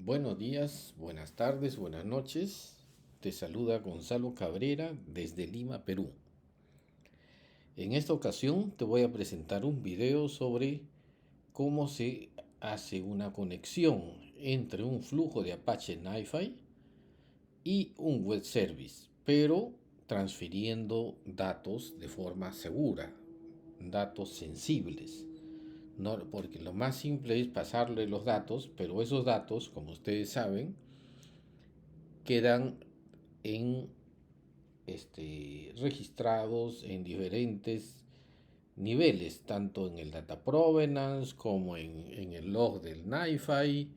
Buenos días, buenas tardes, buenas noches. Te saluda Gonzalo Cabrera desde Lima, Perú. En esta ocasión te voy a presentar un video sobre cómo se hace una conexión entre un flujo de Apache NiFi y un web service, pero transfiriendo datos de forma segura, datos sensibles. No, porque lo más simple es pasarle los datos, pero esos datos, como ustedes saben, quedan en registrados en diferentes niveles, tanto en el data provenance como en el log del NiFi.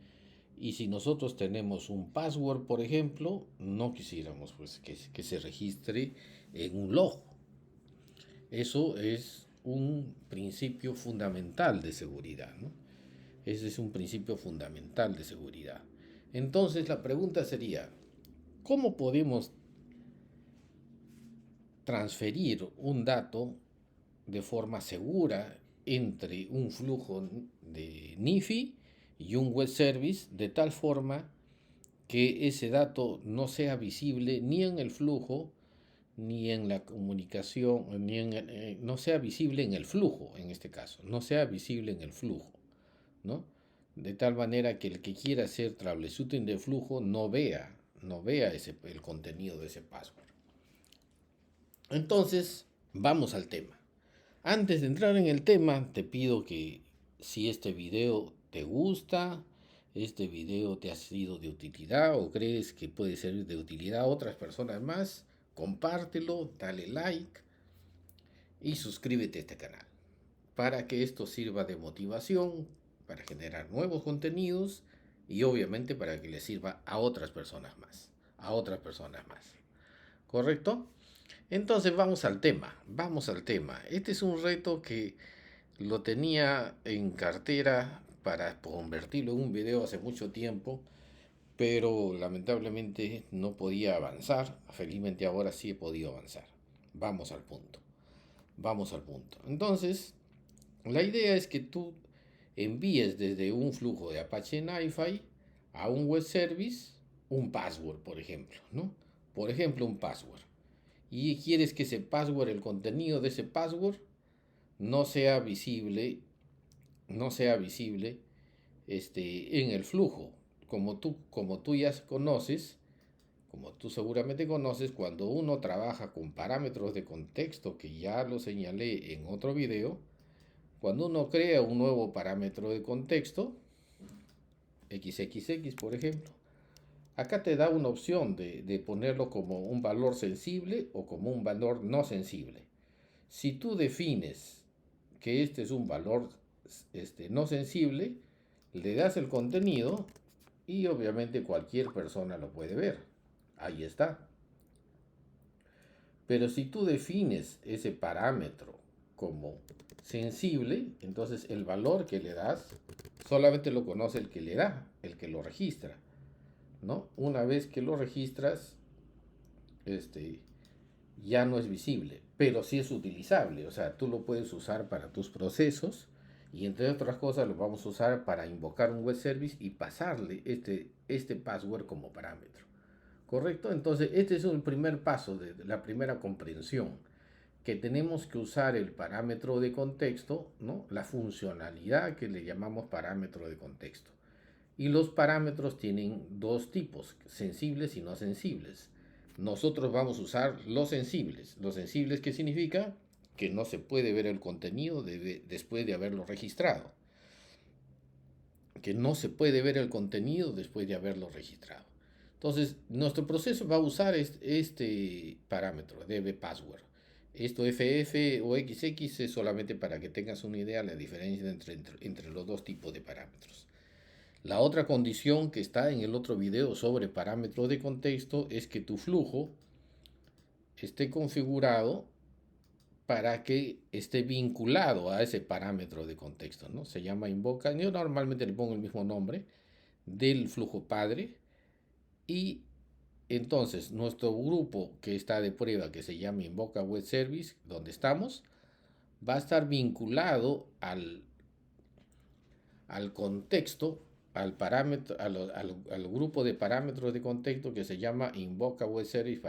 Y si nosotros tenemos un password, por ejemplo, no quisiéramos pues, que se registre en un log. Eso es un principio fundamental de seguridad, ¿no? Ese es un principio fundamental de seguridad. Entonces la pregunta sería, ¿cómo podemos transferir un dato de forma segura entre un flujo de NIFI y un web service de tal forma que ese dato no sea visible ni en el flujo ni en la comunicación, no sea visible en el flujo, en este caso, no sea visible en el flujo, ¿no? De tal manera que el que quiera hacer troubleshooting de flujo no vea el contenido de ese password. Entonces, vamos al tema. Antes de entrar en el tema, te pido que si este video te gusta, este video te ha sido de utilidad o crees que puede ser de utilidad a otras personas más, compártelo, dale like y suscríbete a este canal para que esto sirva de motivación para generar nuevos contenidos y obviamente para que le sirva a otras personas más, a otras personas más. ¿Correcto? Entonces vamos al tema. Este es un reto que lo tenía en cartera para convertirlo en un video hace mucho tiempo, pero lamentablemente no podía avanzar. Felizmente ahora sí he podido avanzar. Vamos al punto. Vamos al punto. Entonces, la idea es que tú envíes desde un flujo de Apache NiFi a un web service un password, por ejemplo, ¿no? Por ejemplo, un password. Y quieres que ese password, el contenido de ese password, no sea visible, no sea visible en el flujo. Como tú ya conoces, como tú seguramente conoces, cuando uno trabaja con parámetros de contexto, que ya lo señalé en otro video, cuando uno crea un nuevo parámetro de contexto, XXX por ejemplo, acá te da una opción de ponerlo como un valor sensible o como un valor no sensible. Si tú defines que este es un valor no sensible, le das el contenido y obviamente cualquier persona lo puede ver. Ahí está. Pero si tú defines ese parámetro como sensible, entonces el valor que le das solamente lo conoce el que le da, el que lo registra, ¿no? Una vez que lo registras, este, ya no es visible, pero sí es utilizable. O sea, tú lo puedes usar para tus procesos y entre otras cosas lo vamos a usar para invocar un web service y pasarle este password como parámetro. ¿Correcto? Entonces, este es el primer paso de la primera comprensión, que tenemos que usar el parámetro de contexto, ¿no? La funcionalidad que le llamamos parámetro de contexto. Y los parámetros tienen dos tipos, sensibles y no sensibles. Nosotros vamos a usar los sensibles. Los sensibles, ¿qué significa? Que no se puede ver el contenido después de haberlo registrado. Que no se puede ver el contenido después de haberlo registrado. Entonces, nuestro proceso va a usar este parámetro, dbPassword. Esto FF o XX es solamente para que tengas una idea de la diferencia entre los dos tipos de parámetros. La otra condición que está en el otro video sobre parámetros de contexto es que tu flujo esté configurado para que esté vinculado a ese parámetro de contexto, ¿no? Se llama invoca, yo normalmente le pongo el mismo nombre del flujo padre y entonces nuestro grupo que está de prueba que se llama invoca web service, donde estamos, va a estar vinculado al contexto, al parámetro, al grupo de parámetros de contexto que se llama invoca web service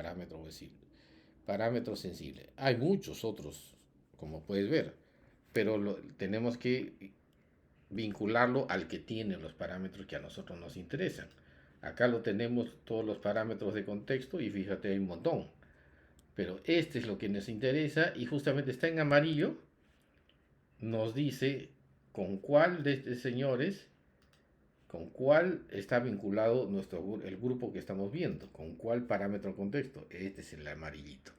parámetro sensible. Hay muchos otros, como puedes ver, pero tenemos que vincularlo al que tiene los parámetros que a nosotros nos interesan. Acá lo tenemos todos los parámetros de contexto y fíjate, hay un montón. Pero este es lo que nos interesa y justamente está en amarillo. Nos dice con cuál de estos señores, con cuál está vinculado el grupo que estamos viendo, con cuál parámetro contexto. Este es el amarillito,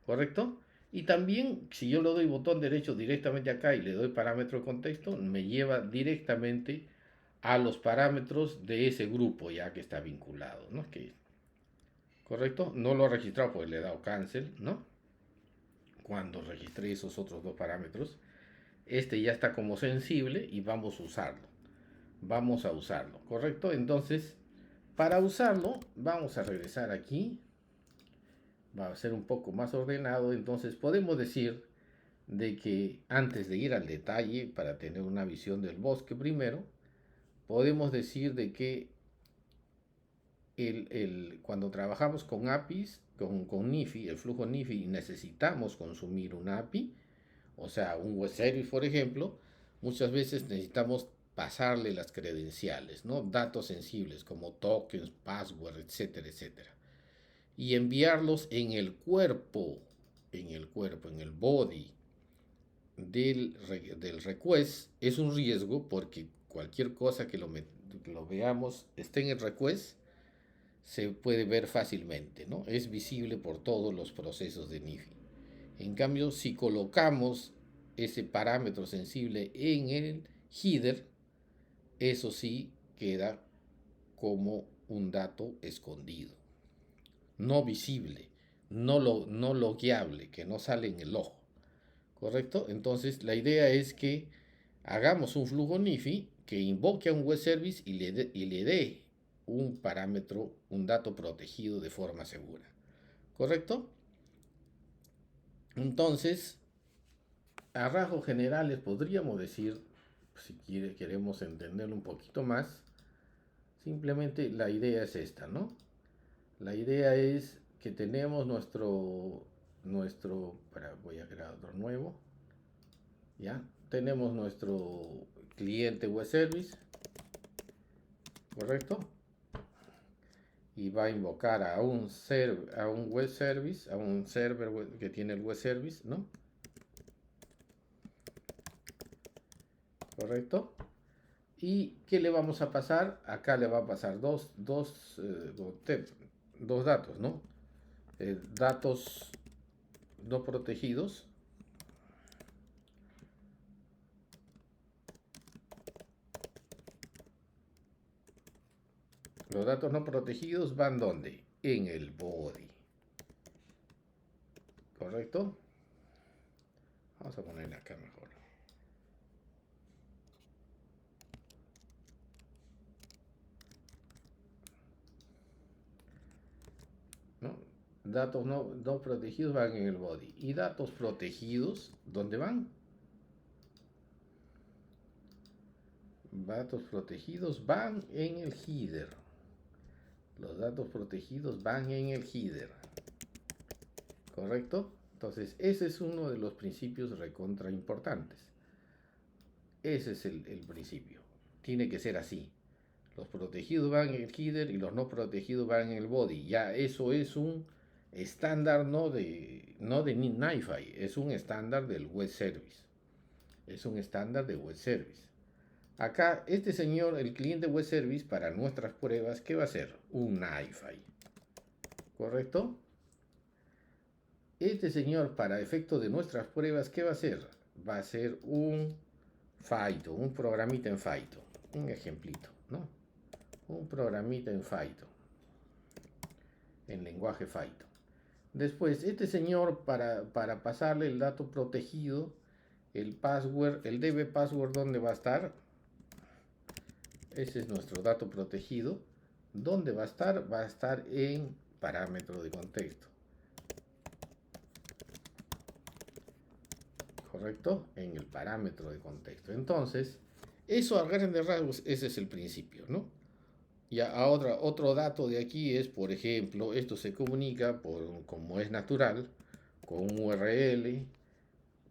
¿correcto? Y también, si yo le doy botón derecho directamente acá y le doy parámetro contexto, me lleva directamente a los parámetros de ese grupo ya que está vinculado, ¿no? ¿Correcto? No lo he registrado porque le he dado cancel, ¿no? Cuando registré esos otros dos parámetros, este ya está como sensible y vamos a usarlo. Vamos a usarlo, ¿correcto? Entonces, para usarlo, vamos a regresar aquí. Va a ser un poco más ordenado. Entonces, podemos decir de que antes de ir al detalle, para tener una visión del bosque primero, podemos decir de que cuando trabajamos con APIs, con NIFI, el flujo NIFI, necesitamos consumir un API, o sea, un web service, por ejemplo, muchas veces necesitamos pasarle las credenciales, ¿no? Datos sensibles como tokens, password, etcétera, etcétera. Y enviarlos en el cuerpo, en el body del request es un riesgo porque cualquier cosa que lo veamos esté en el request se puede ver fácilmente, ¿no? Es visible por todos los procesos de NIFI. En cambio, si colocamos ese parámetro sensible en el header, eso sí queda como un dato escondido, no visible, no logueable, que no sale en el ojo, ¿correcto? Entonces, la idea es que hagamos un flujo NIFI que invoque a un web service y le dé un parámetro, un dato protegido de forma segura, ¿correcto? Entonces, a rasgos generales podríamos decir, si queremos entenderlo un poquito más, simplemente la idea es esta, ¿no? La idea es que tenemos voy a crear otro nuevo, ¿ya? Tenemos nuestro cliente web service, ¿correcto? Y va a invocar a un web service, a un server que tiene el web service, ¿no? ¿Correcto? ¿Y qué le vamos a pasar? Acá le va a pasar dos datos, ¿no? Datos no protegidos. Los datos no protegidos van ¿dónde? En el body. ¿Correcto? Vamos a ponerle acá mejor. ¿No? Datos no protegidos van en el body. Y datos protegidos, ¿dónde van? Datos protegidos van en el header. Los datos protegidos van en el header. ¿Correcto? Entonces, ese es uno de los principios recontra importantes. Ese es el principio. Tiene que ser así. Los protegidos van en el header y los no protegidos van en el body. Ya eso es un estándar no de NiFi, es un estándar del web service. Es un estándar de web service. Acá, este señor, el cliente web service, para nuestras pruebas, ¿qué va a hacer? Un NiFi. ¿Correcto? Este señor, para efecto de nuestras pruebas, ¿qué va a hacer? Va a ser un Python, un programita en Python. Un ejemplito, ¿no? Un programita en Python. En lenguaje Python. Después, este señor, para pasarle el dato protegido, el password, el db password, ¿dónde va a estar? Ese es nuestro dato protegido. ¿Dónde va a estar? Va a estar en parámetro de contexto. ¿Correcto? En el parámetro de contexto. Entonces, Eso a grandes rasgos, ese es el principio, ¿no? Ya ahora, otro dato de aquí es, por ejemplo, esto se comunica como es natural con un URL,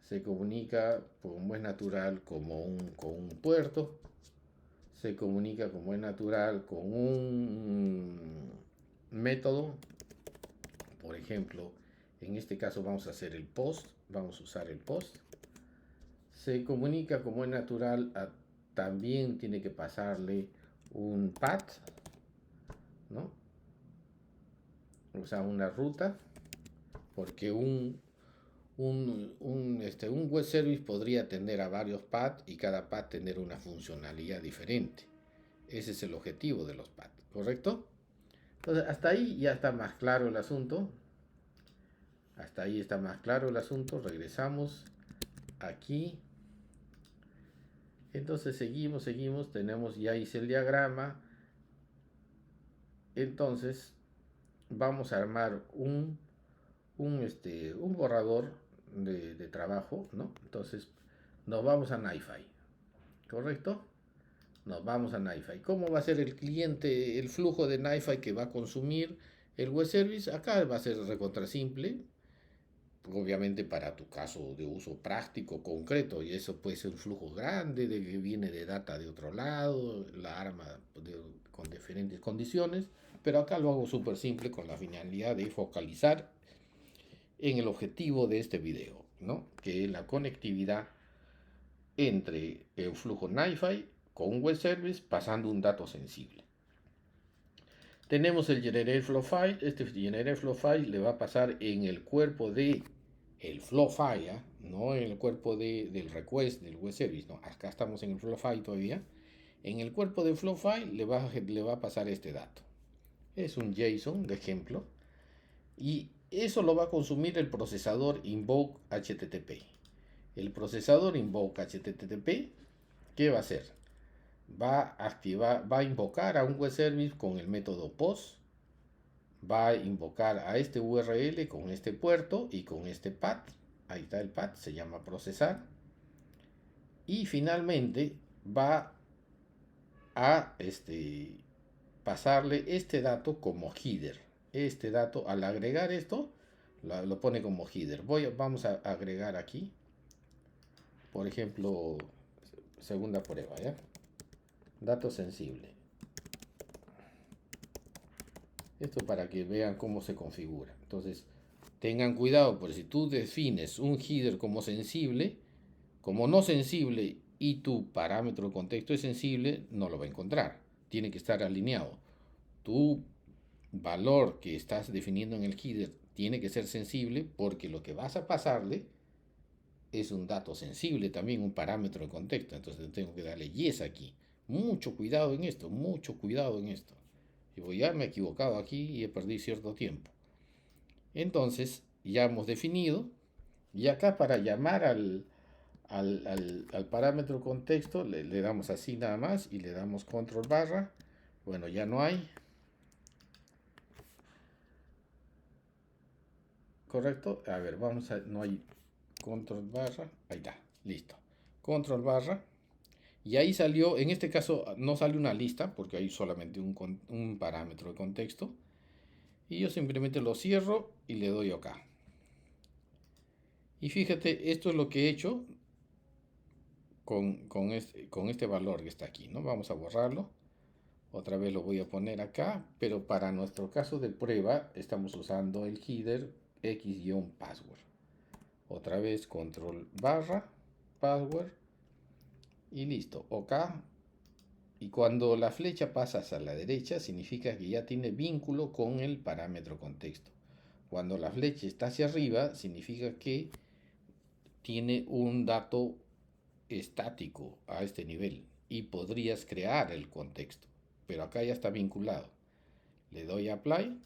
se comunica como es natural con un puerto, se comunica como es natural con un método. Por ejemplo, en este caso vamos a hacer el post, vamos a usar el post. Se comunica como es natural, también tiene que pasarle un path, ¿no? O sea, una ruta, porque un web service podría tener a varios paths y cada path tener una funcionalidad diferente. Ese es el objetivo de los paths, ¿correcto? Entonces, hasta ahí ya está más claro el asunto. Hasta ahí está más claro el asunto. Regresamos aquí. Entonces seguimos. Tenemos, ya hice el diagrama. Entonces vamos a armar un borrador de trabajo, ¿no? Entonces nos vamos a NiFi, ¿correcto? Nos vamos a NiFi. ¿Cómo va a ser el cliente, el flujo de NiFi que va a consumir el web service? Acá va a ser recontra simple. Obviamente para tu caso de uso práctico, concreto, y eso puede ser un flujo grande de que viene de data de otro lado, la arma con diferentes condiciones, pero acá lo hago súper simple con la finalidad de focalizar en el objetivo de este video, ¿no? Que es la conectividad entre el flujo NiFi con un web service pasando un dato sensible. Tenemos el Generate Flow File. Este Generate Flow File le va a pasar en el cuerpo de el flow file, ¿eh? No en el cuerpo del request del web service, no, acá estamos en el flow file todavía. En el cuerpo del flow file le va a pasar este dato. Es un JSON de ejemplo y eso lo va a consumir el procesador invoke HTTP. El procesador invoke HTTP, ¿qué va a hacer? Va a invocar a un web service con el método post, va a invocar a este URL con este puerto y con este path. Ahí está el path, se llama procesar. Y finalmente va a pasarle este dato como header. Este dato, al agregar esto, lo pone como header. Vamos a agregar aquí, por ejemplo, segunda prueba, ¿ya? Dato sensible. Esto para que vean cómo se configura. Entonces, tengan cuidado, porque si tú defines un header como sensible, como no sensible y tu parámetro de contexto es sensible, no lo va a encontrar. Tiene que estar alineado. Tu valor que estás definiendo en el header tiene que ser sensible porque lo que vas a pasarle es un dato sensible, también un parámetro de contexto. Entonces tengo que darle yes aquí. Mucho cuidado en esto, mucho cuidado en esto. Digo, ya me he equivocado aquí y he perdido cierto tiempo. Entonces, ya hemos definido. Y acá para llamar al parámetro contexto le damos así nada más y le damos control barra. Bueno, ya no hay. ¿Correcto? A ver, no hay control barra. Ahí está, listo. Control barra. Y ahí salió, en este caso no sale una lista porque hay solamente un parámetro de contexto. Y yo simplemente lo cierro y le doy OK. Y fíjate, esto es lo que he hecho con este valor que está aquí, ¿no? Vamos a borrarlo. Otra vez lo voy a poner acá, pero para nuestro caso de prueba estamos usando el header x-password. Otra vez control barra, password y listo, OK. Y cuando la flecha pasa hacia la derecha significa que ya tiene vínculo con el parámetro contexto. Cuando la flecha está hacia arriba significa que tiene un dato estático a este nivel y podrías crear el contexto, pero acá ya está vinculado. Le doy a apply,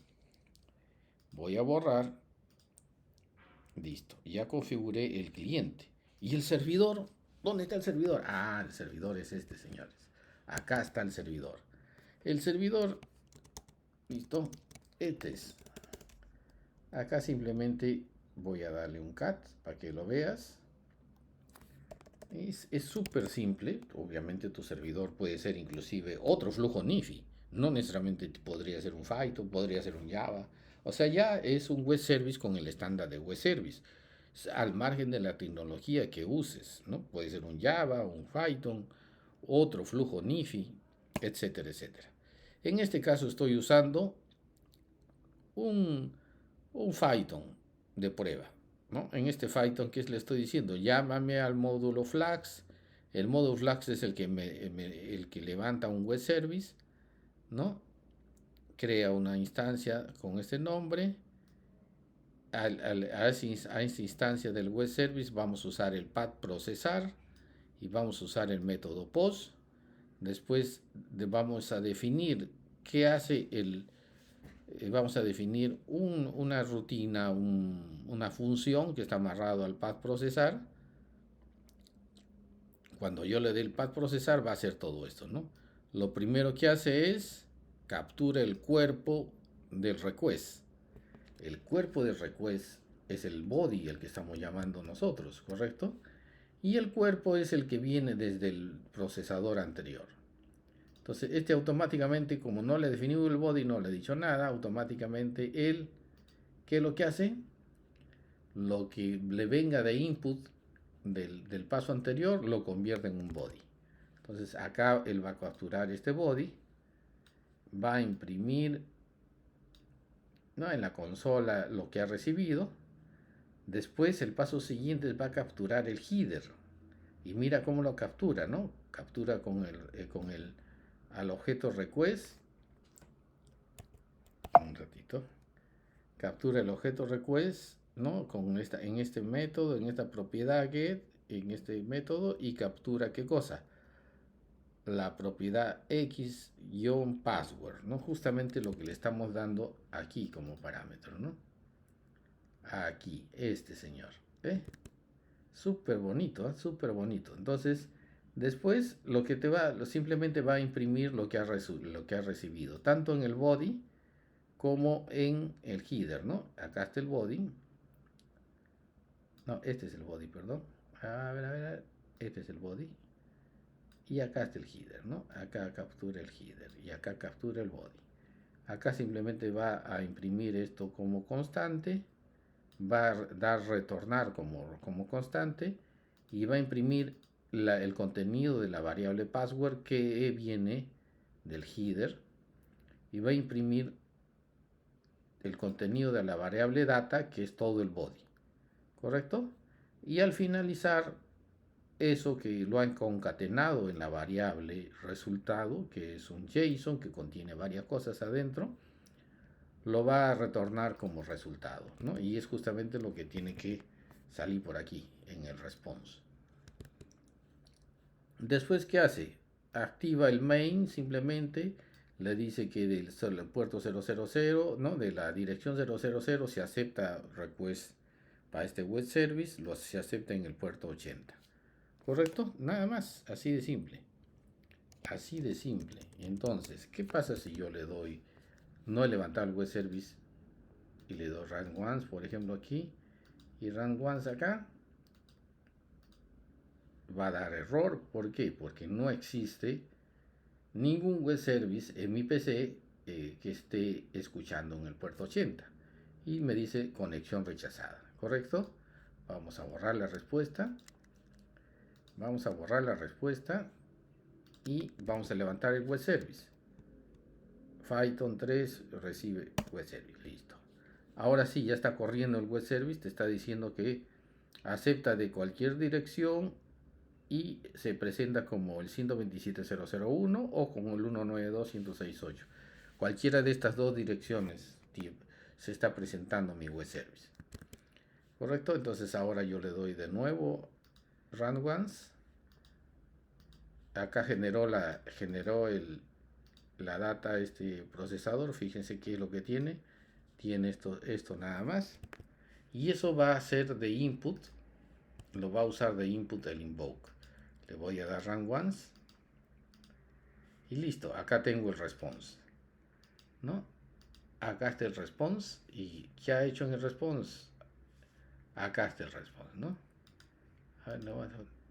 voy a borrar, listo, ya configuré el cliente. ¿Y el servidor? ¿Dónde está el servidor? Ah, el servidor es este, señores. Acá está el servidor. El servidor, listo, este es. Acá simplemente voy a darle un cat para que lo veas. Es súper simple. Obviamente tu servidor puede ser inclusive otro flujo NIFI. No necesariamente podría ser un Python, podría ser un Java. O sea, ya es un web service con el estándar de web service. Al margen de la tecnología que uses, ¿no? Puede ser un Java, un Python, otro flujo NIFI, etcétera, etcétera. En este caso estoy usando un, un Python de prueba, ¿no? En este Python, ¿qué le estoy diciendo? Llámame al módulo Flags. El módulo Flags es el que, el que levanta un web service, ¿no? Crea una instancia con este nombre. A esa instancia del web service vamos a usar el path procesar y vamos a usar el método post. Después vamos a definir qué hace vamos a definir una rutina, una función que está amarrado al path procesar. Cuando yo le dé el path procesar va a hacer todo esto, ¿no? Lo primero que hace es captura el cuerpo del request. El cuerpo del request es el body, el que estamos llamando nosotros, ¿correcto? Y el cuerpo es el que viene desde el procesador anterior. Entonces, este automáticamente, como no le he definido el body, no le he dicho nada, automáticamente él, ¿qué es lo que hace? Lo que le venga de input del paso anterior, lo convierte en un body. Entonces, acá él va a capturar este body, va a imprimir, ¿no?, en la consola lo que ha recibido. Después, el paso siguiente va a capturar el header. Y mira cómo lo captura, ¿no? Captura al objeto request. Un ratito. Captura el objeto request, ¿no? En este método, en esta propiedad get, en este método, y captura ¿qué cosa? La propiedad x-password, ¿no? Justamente lo que le estamos dando aquí como parámetro, ¿no? Aquí, este señor. ¿Eh? Súper bonito, ¿eh? Súper bonito. Entonces, después lo que simplemente va a imprimir lo que ha recibido, tanto en el body como en el header, ¿no? Acá está el body. No, este es el body, perdón. A ver. Este es el body. Y acá está el header, ¿no? Acá captura el header y acá captura el body. Acá simplemente va a imprimir esto como constante, va a dar retornar como constante y va a imprimir el contenido de la variable password que viene del header y va a imprimir el contenido de la variable data, que es todo el body, ¿correcto? Y al finalizar, eso que lo han concatenado en la variable resultado, que es un JSON que contiene varias cosas adentro, lo va a retornar como resultado, ¿no? Y es justamente lo que tiene que salir por aquí en el response. Después, ¿qué hace? Activa el main, simplemente le dice que del puerto 000, ¿no?, de la dirección 000 se acepta request para este web service, se acepta en el puerto 80. ¿Correcto? Nada más, así de simple. Así de simple. Entonces, ¿qué pasa si yo le doy, no he levantado el web service y le doy run once, por ejemplo aquí, y run once acá? Va a dar error. ¿Por qué? Porque no existe ningún web service en mi PC que esté escuchando en el puerto 80. Y me dice conexión rechazada. ¿Correcto? Vamos a borrar la respuesta. Vamos a borrar la respuesta. Y vamos a levantar el web service. Python 3 recibe web service. Listo. Ahora sí, ya está corriendo el web service. Te está diciendo que acepta de cualquier dirección y se presenta como el 127.0.0.1 o como el 192.168. Cualquiera de estas dos direcciones se está presentando mi web service. ¿Correcto? Entonces ahora yo le doy de nuevo run once. Acá generó la data este procesador. Fíjense qué es lo que tiene. Tiene esto nada más. Y eso va a ser de input. Lo va a usar de input el invoke. Le voy a dar run once. Y listo. Acá tengo el response, ¿no? Acá está el response. ¿Y qué ha hecho en el response? Acá está el response, ¿no?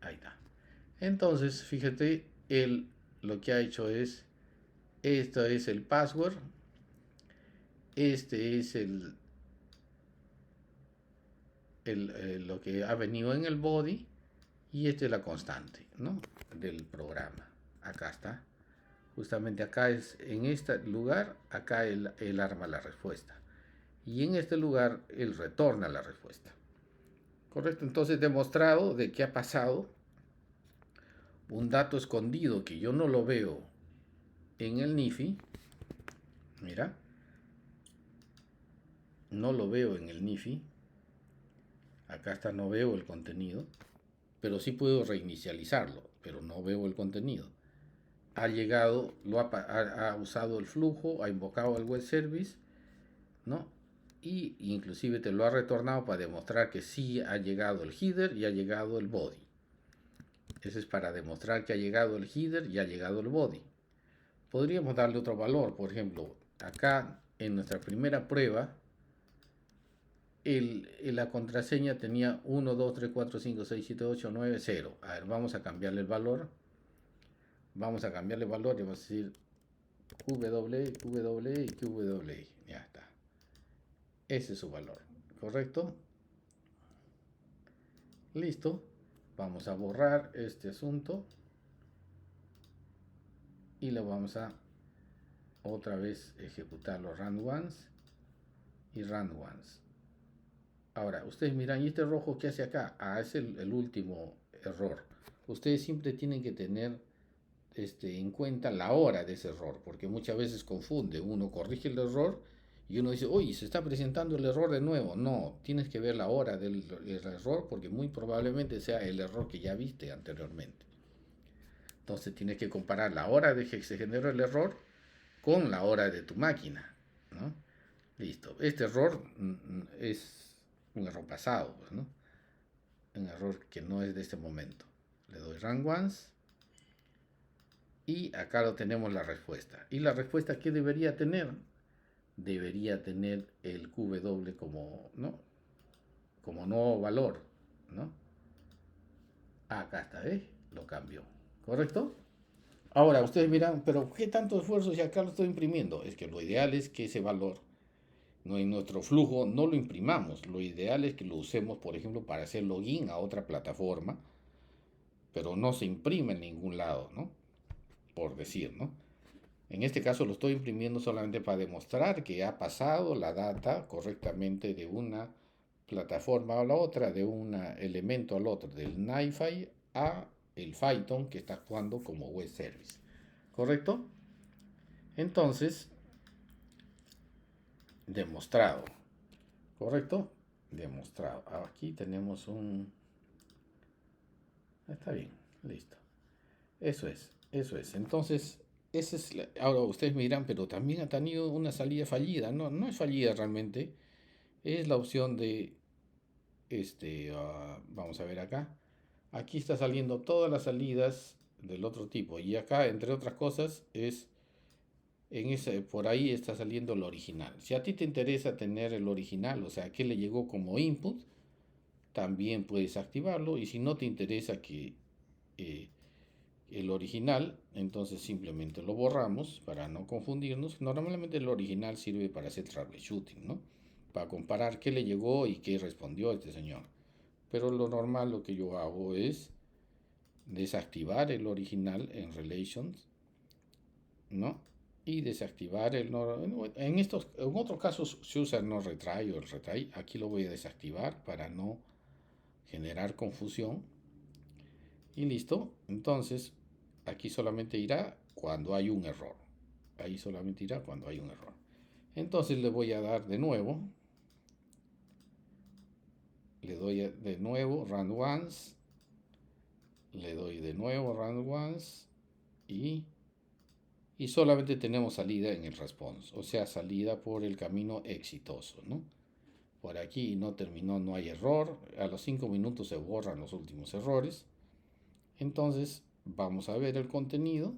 Ahí está. Entonces, fíjate, él lo que ha hecho es, esto es el password, este es lo que ha venido en el body y esta es la constante, ¿no? Del programa. Acá está. Justamente acá es, en este lugar, acá él arma la respuesta. Y en este lugar, él retorna la respuesta. ¿Correcto? Entonces, demostrado de que ha pasado un dato escondido que yo no lo veo en el NIFI. Mira, no lo veo en el NIFI. Acá está, no veo el contenido. Pero sí puedo reinicializarlo, pero no veo el contenido. Ha llegado, ha usado el flujo, ha invocado el web service, ¿no? Y inclusive te lo ha retornado para demostrar que sí ha llegado el header y ha llegado el body. Ese es para demostrar que ha llegado el header y ha llegado el body. Podríamos darle otro valor, por ejemplo, acá en nuestra primera prueba, la contraseña tenía 1, 2, 3, 4, 5, 6, 7, 8, 9, 0. A ver, vamos a cambiarle el valor. Vamos a cambiarle el valor y vamos a decir QW, QW y QW. Ya está. Ese es su valor. ¿Correcto? Listo. Vamos a borrar este asunto. Y lo vamos a otra vez ejecutarlo run once y run once. Ahora, ustedes miran, ¿y este rojo qué hace acá? Ah, es el último error. Ustedes siempre tienen que tener en cuenta la hora de ese error, porque muchas veces confunde. Uno corrige el error y uno dice, oye, se está presentando el error de nuevo. No, tienes que ver la hora del error porque muy probablemente sea el error que ya viste anteriormente. Entonces tienes que comparar la hora de que se generó el error con la hora de tu máquina, ¿no? Listo. Este error es un error pasado, pues, ¿no? Un error que no es de este momento. Le doy run once y acá lo tenemos la respuesta. ¿Y la respuesta qué debería tener? Debería tener el QW como, ¿no? Como nuevo valor, ¿no? Acá está, ¿eh? Lo cambió. ¿Correcto? Ahora, ustedes miran, pero ¿qué tanto esfuerzo si acá lo estoy imprimiendo? Es que lo ideal es que ese valor no en nuestro flujo no lo imprimamos. Lo ideal es que lo usemos, por ejemplo, para hacer login a otra plataforma, pero no se imprime en ningún lado, ¿no? Por decir, ¿no? En este caso lo estoy imprimiendo solamente para demostrar que ha pasado la data correctamente de una plataforma a la otra, de un elemento al otro, del NiFi a el Python que está actuando como web service. ¿Correcto? Entonces, demostrado. ¿Correcto? Demostrado. Aquí tenemos un... Está bien, listo. Eso es, eso es. Entonces, ese es ahora ustedes me dirán, pero también ha tenido una salida fallida. No, no es fallida realmente. Es la opción de, vamos a ver acá. Aquí está saliendo todas las salidas del otro tipo. Y acá, entre otras cosas, es por ahí está saliendo el original. Si a ti te interesa tener el original, o sea, que le llegó como input, también puedes activarlo. Y si no te interesa que eh, el original, entonces simplemente lo borramos para no confundirnos. Normalmente el original sirve para hacer troubleshooting, ¿no? Para comparar qué le llegó y qué respondió este señor. Pero lo normal, lo que yo hago es desactivar el original en Relations, ¿no? Y desactivar el no. En otros casos se usa el no retry o el retry. Aquí lo voy a desactivar para no generar confusión. Y listo. Entonces, aquí solamente irá cuando hay un error. Ahí solamente irá cuando hay un error. Entonces le voy a dar de nuevo. Le doy de nuevo run once. Le doy de nuevo run once. Y solamente tenemos salida en el response. O sea, salida por el camino exitoso, ¿no? Por aquí no terminó, no hay error. A los 5 minutos se borran los últimos errores. Entonces vamos a ver el contenido.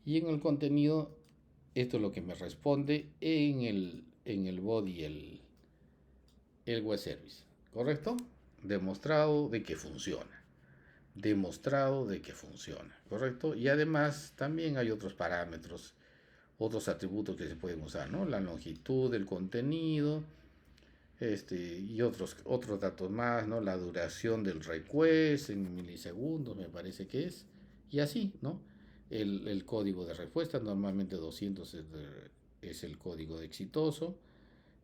Y en el contenido, esto es lo que me responde en el body, el web service. ¿Correcto? Demostrado de que funciona. demostrado de que funciona, ¿correcto? Y además también hay otros parámetros, otros atributos que se pueden usar, ¿no? La longitud del contenido, y otros datos más, ¿no? La duración del request en milisegundos, me parece que es, y así, ¿no? El código de respuesta, normalmente 200 es el código de exitoso,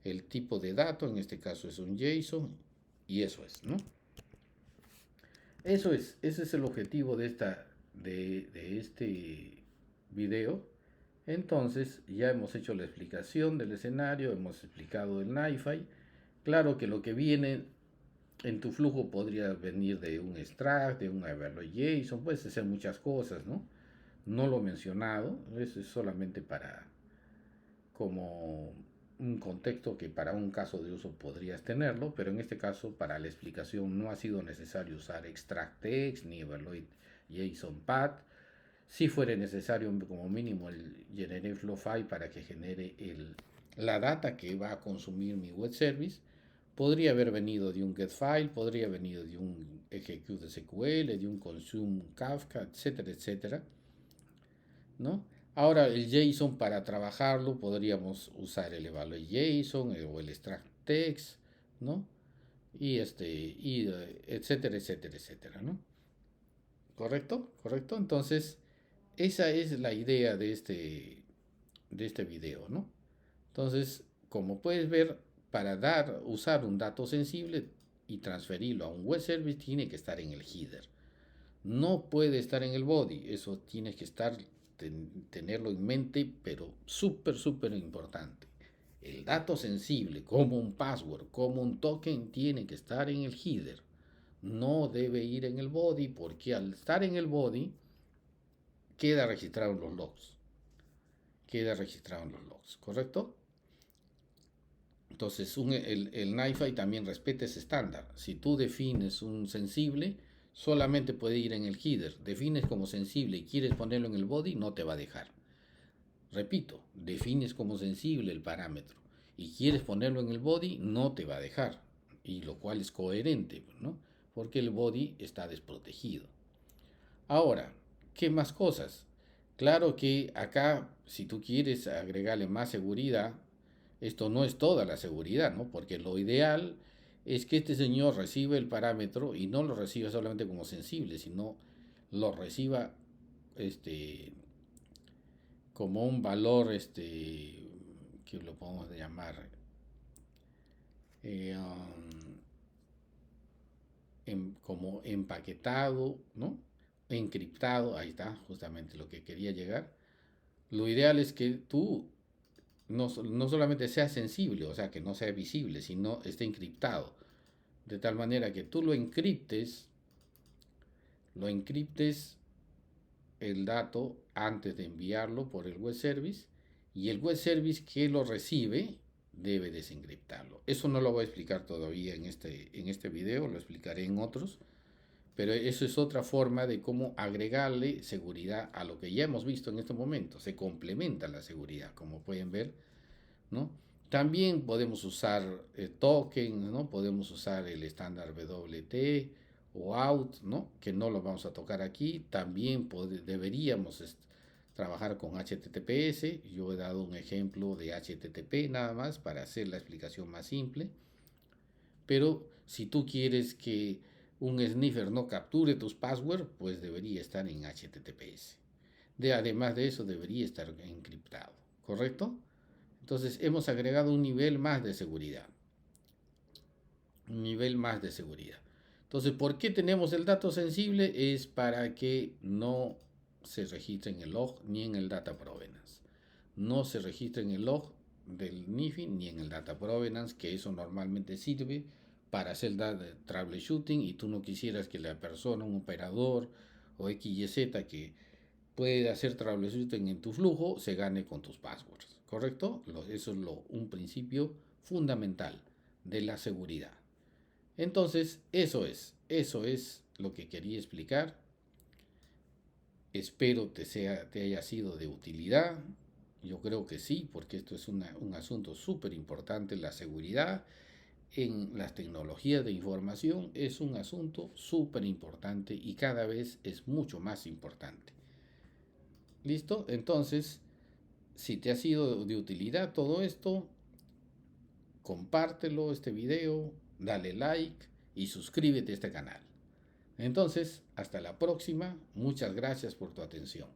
el tipo de dato, en este caso es un JSON, y eso es, ¿no? Ese es el objetivo de este video. Entonces, ya hemos hecho la explicación del escenario, hemos explicado el NiFi. Claro que lo que viene en tu flujo podría venir de un extract, de un evaluate JSON, puedes hacer muchas cosas, ¿no? No lo he mencionado, eso es solamente para como un contexto que para un caso de uso podrías tenerlo, pero en este caso para la explicación no ha sido necesario usar extract text ni evaluate JSON path. Si fuera necesario como mínimo el generate flow file para que genere la data que va a consumir mi web service, podría haber venido de un get file, podría haber venido de un execute SQL, de un consume Kafka, etcétera, etcétera, ¿no? Ahora el JSON para trabajarlo podríamos usar el evaluate JSON o el extract text, ¿no? Etcétera, etcétera, etcétera, ¿no? ¿Correcto? ¿Correcto? Entonces, esa es la idea de este video, ¿no? Entonces, como puedes ver, para usar un dato sensible y transferirlo a un web service tiene que estar en el header. No puede estar en el body. Eso tienes que tenerlo en mente, pero súper, súper importante. El dato sensible, como un password, como un token, tiene que estar en el header. No debe ir en el body porque al estar en el body queda registrado en los logs. Queda registrado en los logs, ¿correcto? Entonces, el NiFi también respeta ese estándar. Si tú defines un sensible, solamente puede ir en el header. Defines como sensible y quieres ponerlo en el body, no te va a dejar. Repito, defines como sensible el parámetro y quieres ponerlo en el body, no te va a dejar. Y lo cual es coherente, ¿no? Porque el body está desprotegido. Ahora, ¿qué más cosas? Claro que acá, si tú quieres agregarle más seguridad, esto no es toda la seguridad, ¿no? Porque lo ideal es que este señor reciba el parámetro y no lo reciba solamente como sensible, sino lo reciba este, como un valor, que lo podemos llamar, eh, um, como empaquetado, ¿no? Encriptado, ahí está justamente lo que quería llegar. Lo ideal es que tú no solamente sea sensible, o sea, que no sea visible, sino esté encriptado. De tal manera que tú lo encriptes el dato antes de enviarlo por el web service y el web service que lo recibe debe desencriptarlo. Eso no lo voy a explicar todavía en este video, lo explicaré en otros, pero eso es otra forma de cómo agregarle seguridad a lo que ya hemos visto en este momento. Se complementa la seguridad, como pueden ver, ¿no? También podemos usar token, ¿no? Podemos usar el estándar WT o out, ¿no? Que no lo vamos a tocar aquí. También deberíamos trabajar con HTTPS. Yo he dado un ejemplo de HTTP nada más para hacer la explicación más simple. Pero si tú quieres que un sniffer no capture tus passwords, pues debería estar en HTTPS. Además de eso, debería estar encriptado, ¿correcto? Entonces hemos agregado un nivel más de seguridad. Un nivel más de seguridad. Entonces, ¿por qué tenemos el dato sensible? Es para que no se registre en el log ni en el data provenance. No se registre en el log del NIFI ni en el data provenance, que eso normalmente sirve para hacer troubleshooting y tú no quisieras que la persona, un operador o XYZ que puede hacer troubleshooting en tu flujo se gane con tus passwords, ¿correcto? Eso es un principio fundamental de la seguridad. Entonces, eso es lo que quería explicar. Espero te haya sido de utilidad. Yo creo que sí, porque esto es un asunto súper importante, la seguridad. en las tecnologías de información es un asunto súper importante y cada vez es mucho más importante. ¿Listo? Entonces, si te ha sido de utilidad todo esto, compártelo este video, dale like y suscríbete a este canal. Entonces, hasta la próxima. Muchas gracias por tu atención.